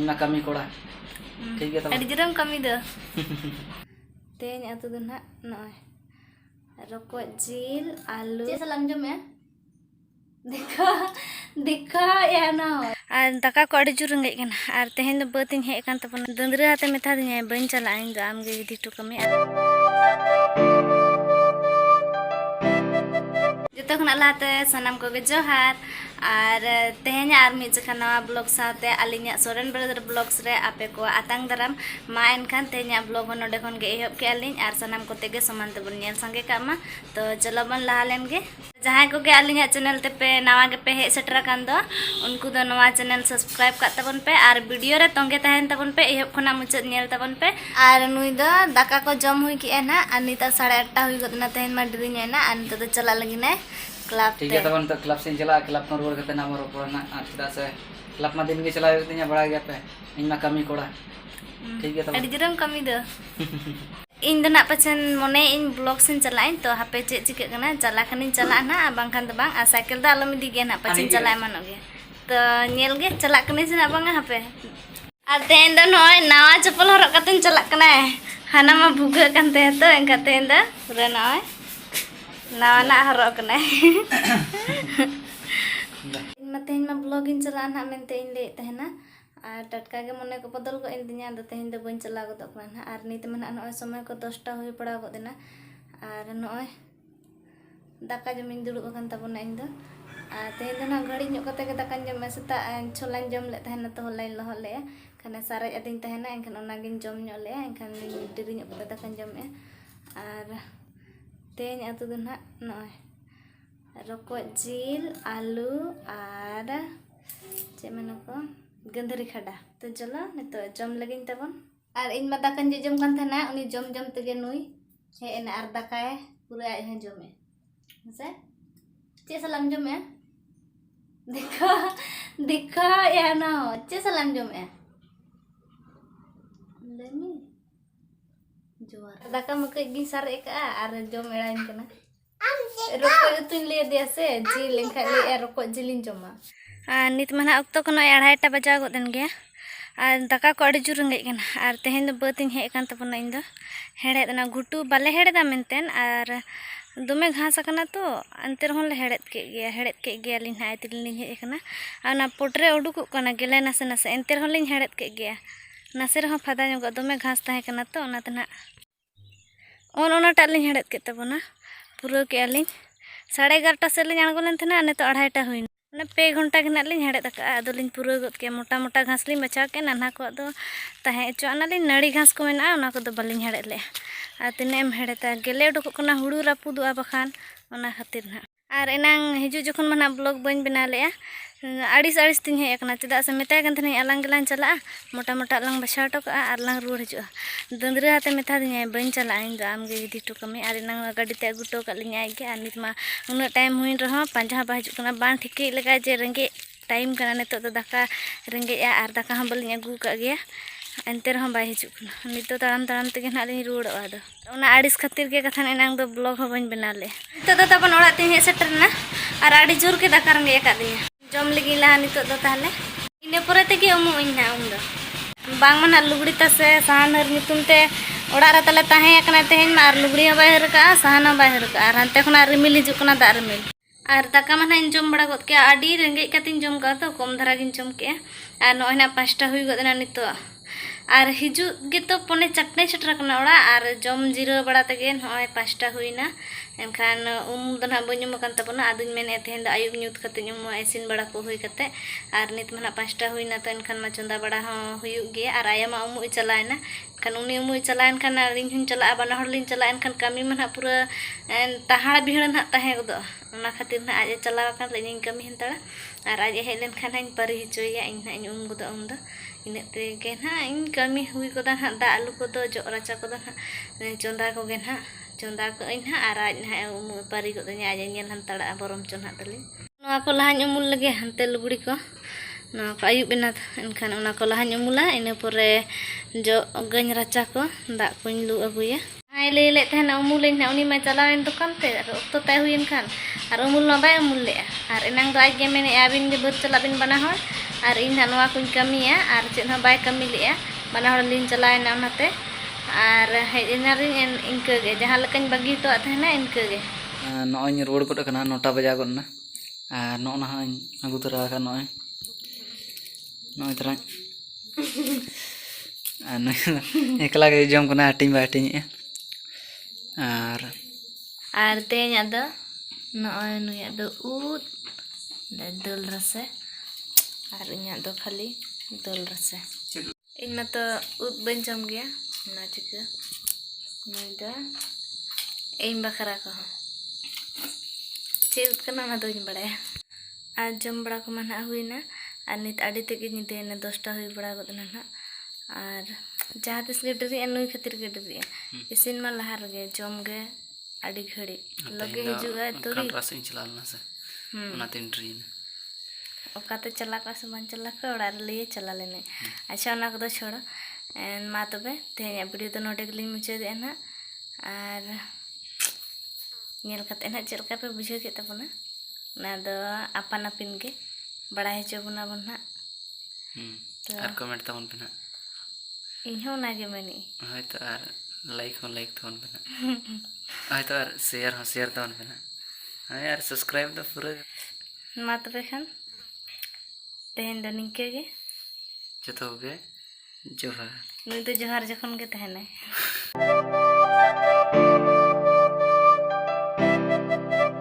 ᱤᱧᱢᱟ ᱠᱟᱹᱢᱤ ᱠᱚᱲᱟ ᱴᱷᱤक ᱜᱮᱭᱟ ᱛᱚᱵᱮ ᱟᱹᱰᱤ ᱡᱳᱨᱮᱢ ᱠᱟᱹᱢᱤ ᱫᱚ ᱛᱮᱦᱮᱧ ᱟᱹᱛᱩ ᱫᱚ ᱱᱟᱜ ᱱᱚᱜᱼᱚᱭ ᱨᱚᱠᱚᱡ ᱡᱤᱞ ᱟᱞᱩ ᱪᱮᱫ ᱥᱟᱞᱟᱜ ᱡᱚᱢᱮᱜᱼᱟ देखा या ना और दाका को अड़ी जोर रेंगे कना और तेहेन दो बतिन हेज कान तबन दंद्रे हाते मेथा दिया बन चला इन दो आमगे इदी टू कमी जतो खना लाते सनम को जोहार और तेहेन आर मी जखा नवा ब्लॉग साथे अलिया सोरेन ब्रदर ब्लॉग्स रे आपे को आतंग दराम मा एनखान तेहेन ब्लॉग हो नोडे खन गे एहब के अलिन और सनम को तेगे समान तबन नेल संगे कामा तो चलो बन लहा लेन गे जहां को गे अलिया चैनल ते पे नवा गे पे हे सेटरा कान दो उनको दो नवा चैनल सब्सक्राइब का तबन पे और वीडियो रे तंगे तहन तबन पे एहब खना मुचाद नेल तबन पे और नुई दो दाका को जम हुई की ना और निता 8:30 हुई गदना तेहेन मा डिरी ना और निता तो चला लगिने क्लब ठीक है तबन तो क्लब से चला क्लब में रुआर कते नाम रोपना चदा से क्लब में दिन के चला तिया बड़ा गया पे इनमा कमी कोड़ा ठीक है तबन अड़ी जरम कमी दो इन दना पछन मने इन ब्लॉग से चलाइन तो हापे चे चिके कना चला खनिन चला ना बांखान तो बांग आ साइकिल दा आलम इदी गे ना पछन चला मानोगे तो नेल गे चला कने से ना बांग हापे आ तेन दो नय नवा चप्पल हरक कतन चला कना हाना मा भुगे कानते तो एंका तेन दा पुरा नय नवा ना हरक कना इन मते इन मा ब्लॉग इन चला ना मेनते इन ले तहना और टटका के मने को बदल को इन दिया दो तेहन दो बन चला गो ना और नित में ना समय को 10टा हुई पड़ा गो देना और नय दाका जमिन दुड़ुब कान तबना इन दो और तेहन दो ना घड़ी ᱧᱚᱜ कते के दाका जम सेता छोलान जम ले तहना तो लाइन लह ले खाने सारे अदिन तहना एनखान ओना गिन जम ᱧᱚᱜ ले एनखान डिरी ᱧᱚᱜ कते दाका जम और तेहन आतु दो ना नय रकोज जिल आलू और चे मेनो को गंधरी खड़ा तो चलो नितो जम लगिन तबन और इन मा दाका जम कान थाना उनी जम जम तगे नुई हे एना आर दाकाय पूरा आय हे जमे से चे सलाम जमे देखा या ना चे सलाम जमे लेमी जोर दाका मके गी सार एका और जम एड़ाइन कना रोको तुन ले दिया से जी लेखा ले रोको जिलिन जमा नित मना अक्तो को 2:30 बजा गदन गया और दाका को अड़ी जोर रेंगे कना और तेहेन दो बतिन हेज कान तबन इन दो हेड़े ना घुटू बाले हेड़ेदा मेनतेन और दमे घास कना तो अंते रहन ले हेड़ेद के गया लिन हाय तिलिन हेज कना और ना पोटरे उडुक कना गेले नसे नसे अंते रहन लिन हेड़ेद के गया नसे रह फादा ᱧᱚᱜ दमे घास ताहे कना तो ओना तना ओनाटा लिन हेड़ेद के तबना पूरा के लिन 11:30 से लिन आंगो लेन थना ने तो 2:30 हुई ना 2 घंटा के ना लिन हेड़ेद का अदलिन पूरा गद के मोटा मोटा घास लिन बचाव के नाना को दो ताहे चोना लिन नड़ी घास को मेना ओना को दो बलिन हेड़ेद ले आ तिने एम हेड़ेता गेले उडुक कना हुड़ू रापुदुआ बखान ओना खातिर ना और एनांग हिजु जखन मना ब्लॉग बन बना ले आड़िस तीन हेज कना चदा से मेता कान थने अलंग गलान चला मोटा मोटा लंग बसाव टका और लंग रुड़ हिजुआ दंद्रे हाते मेथा दिया बन चला इन दो आमगे इदी टू कमी और एनांग गाड़ी ते अगुटो का लिया आगे और नित मा उना टाइम हुइन रह पांजा बा हिजु कना बान ठिके लगा जे रेंगे टाइम कना नितो तो दाका रेंगे और दाका हम बलिन अगु का गया अंते रह बाय हिजु कना नितो ताराम ताराम तेगे ना लिन रुड़वा दो ओना आड़िस खातिर के कथान एनांग दो ब्लॉग हो बन बना ले नितो दो तबन ओड़ा ते हेज सेटरना और आड़ी जोर के दाका रेंगे का दिया जम लगी लहा नितो दो ताहले इने परे तेगे उमु इन ना उन दो बांग मना लुगड़ी तसे सहन हर नितुम ते ओड़ा रे तले ताहे कना तेहेन मा और लुगड़ी हो बाय हर का सहन हो बाय हर का और हंते खना रिमिल हिजु कना दा रिमिल और दाका मना इन जम बड़ा गद के आडी रेंगे कतिन जम का तो कम धरा गिन जम के और नय ना 5टा हुई गदना नितो और हिजु गे तो पने 4 सेटर कना ओड़ा और जम जीरो बड़ा तगे नय 5टा हुईना एनखान दो ना बन कान तबना आदुन मेने तेहेन आयुब ᱧᱩᱛ कते इसिन बड़ा को हुई कते और नित मना 5टा हुईना तो एनखान मा चंदा बड़ा हो हुयुग गे और आयामा उमु चलायना खान उनी उमु चलायन खान रिन हुन चला बाना हर लिन चला एनखान कमी मना पूरा ताहाड़ बिहड़ ना ताहे गदो ओना खातिर ना आज चला कान लेन कमी हंतड़ा और आज हेज लेन खान इन परि हिचोया इन ना इन उम गदो उम दो इन तेगे ना इन कमी हुई कोदा ना दा आलू को दो जो राचा को ना चंदा को गे ना चंदा को इन और आज ना उम परि गदो आज नेल हंतड़ा बरम चोना तली नोआ को लहान उमुल लगे हंते लुगड़ी को नोआ को आयुब बेना एनखान ओना को लहान उमुला इन परे जो गñ राचा को दा कोñ लु अगुया हाय ले ले तहना उमुल इन उनी मा चलावेन दुकान ते ओक्तो ताय हुयन खान और उमुल ना बाय उमुल ले और एनांग दो आज गे मेने आबिन जे बर चला बिन बना हो और इन नवा कुछ कमिया और चेद हूँ बाय कमी लिया बना हड़ लिन चलाएना उनाते और हेजना रिन इनके गे जहाँ लकन बगी तो आते हैं ना इनके गे नॉय रोड को कना 9टा बजा गना और नॉना अगू तरा का नॉय नॉय तरा एकला के जम कना हटिंग बाटिंग और तेज दो नॉय नुया दो ऊद दल रसे और इन दो खाली दल रसे इन मत ऊद बन जम गया ना चिका नुदा इन बखरा को चेद कना ना दोኝ बड़ाया आज जम बड़ा को मना हुईना और नित आड़ी तक निदेना 10टा हुई बड़ा गदना ना और जहाँ तिस गे डरी नुई खातिर गे डरी इसिन मा लहा रगे जम गे आड़ी घड़ी लगे हिजुगा तोरी रास इन चलालना से ना तीन ट्रेन ओकाते चला का से मन चला के ओड़ा लिए चला लेने अच्छा ना को छोड़ मा तबे तेज वीडियो तो नोटे के लिए मुझे देना और नेल कते ना चलका पे बुझे के तबना ना दो अपन अपिन के बड़ा हेचो बना बना तो और कमेंट तवन पे ना इन्हों ना के मनी है तो और लाइक तवन पे ना है तो और शेयर तवन पे ना है यार सब्सक्राइब तो पूरा मा तबे खान तेहन दो निके गे जतो गे जोहार नुई तो जोहार जखन के तहने